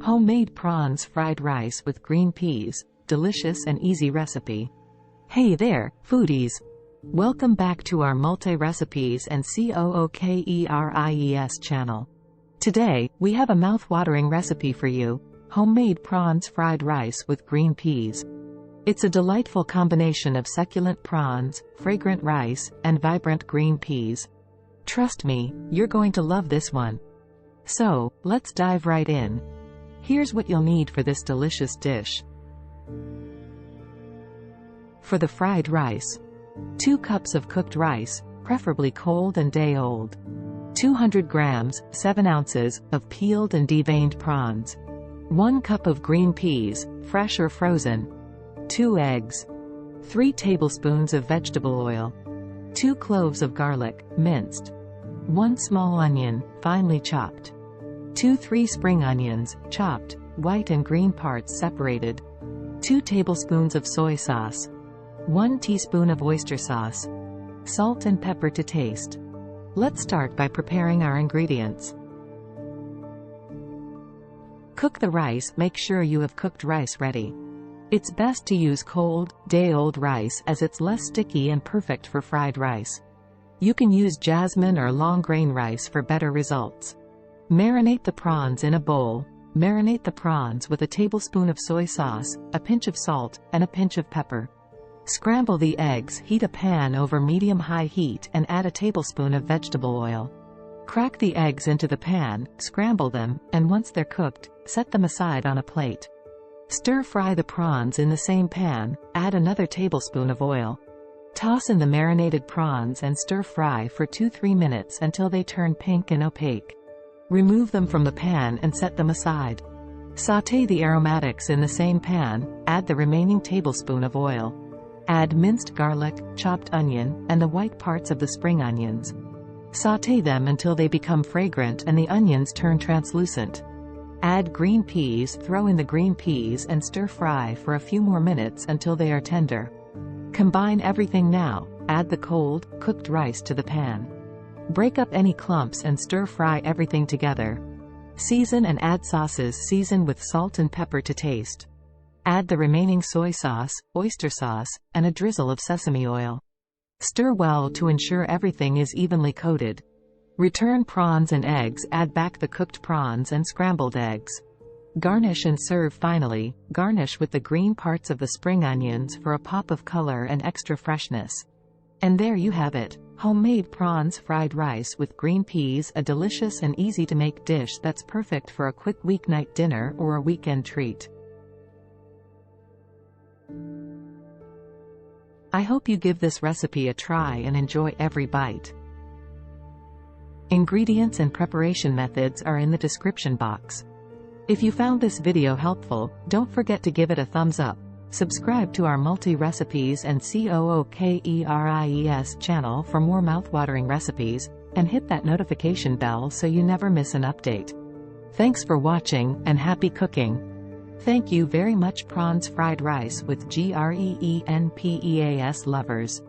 Homemade prawns fried rice with green peas, delicious and easy recipe. Hey there, foodies! Welcome back to our multi-recipes and COOKERIES channel. Today, we have a mouth-watering recipe for you, homemade prawns fried rice with green peas. It's a delightful combination of succulent prawns, fragrant rice, and vibrant green peas. Trust me, you're going to love this one. So, let's dive right in. Here's what you'll need for this delicious dish. For the fried rice: 2 cups of cooked rice, preferably cold and day-old. 200 grams, 7 ounces, of peeled and deveined prawns. 1 cup of green peas, fresh or frozen. 2 eggs. 3 tablespoons of vegetable oil. 2 cloves of garlic, minced. 1 small onion, finely chopped. 2-3 spring onions, chopped, white and green parts separated. 2 tablespoons of soy sauce. 1 teaspoon of oyster sauce. Salt and pepper to taste. Let's start by preparing our ingredients. Cook the rice. Make sure you have cooked rice ready. It's best to use cold, day-old rice as it's less sticky and perfect for fried rice. You can use jasmine or long-grain rice for better results. Marinate the prawns in a bowl. Marinate the prawns with a tablespoon of soy sauce, a pinch of salt, and a pinch of pepper. Scramble the eggs. Heat a pan over medium-high heat and add a tablespoon of vegetable oil. Crack the eggs into the pan, scramble them, and once they're cooked, set them aside on a plate. Stir-fry the prawns in the same pan, add another tablespoon of oil. Toss in the marinated prawns and stir-fry for 2-3 minutes until they turn pink and opaque. Remove them from the pan and set them aside. Sauté the aromatics in the same pan, add the remaining tablespoon of oil. Add minced garlic, chopped onion, and the white parts of the spring onions. Sauté them until they become fragrant and the onions turn translucent. Add green peas. Throw in the green peas and stir-fry for a few more minutes until they are tender. Combine everything now. Add the cold, cooked rice to the pan. Break up any clumps and stir-fry everything together. Season and add sauces. Season with salt and pepper to taste. Add the remaining soy sauce, oyster sauce, and a drizzle of sesame oil. Stir well to ensure everything is evenly coated. Return prawns and eggs. Add back the cooked prawns and scrambled eggs. Garnish and serve. Finally, garnish with the green parts of the spring onions for a pop of color and extra freshness. And there you have it, homemade prawns fried rice with green peas, a delicious and easy-to-make dish that's perfect for a quick weeknight dinner or a weekend treat. I hope you give this recipe a try and enjoy every bite. Ingredients and preparation methods are in the description box. If you found this video helpful, don't forget to give it a thumbs up. Subscribe to our multi-recipes and COOKERIES channel for more mouthwatering recipes, and hit that notification bell so you never miss an update. Thanks for watching, and happy cooking! Thank you very much, prawns fried rice with GREENPEAS lovers.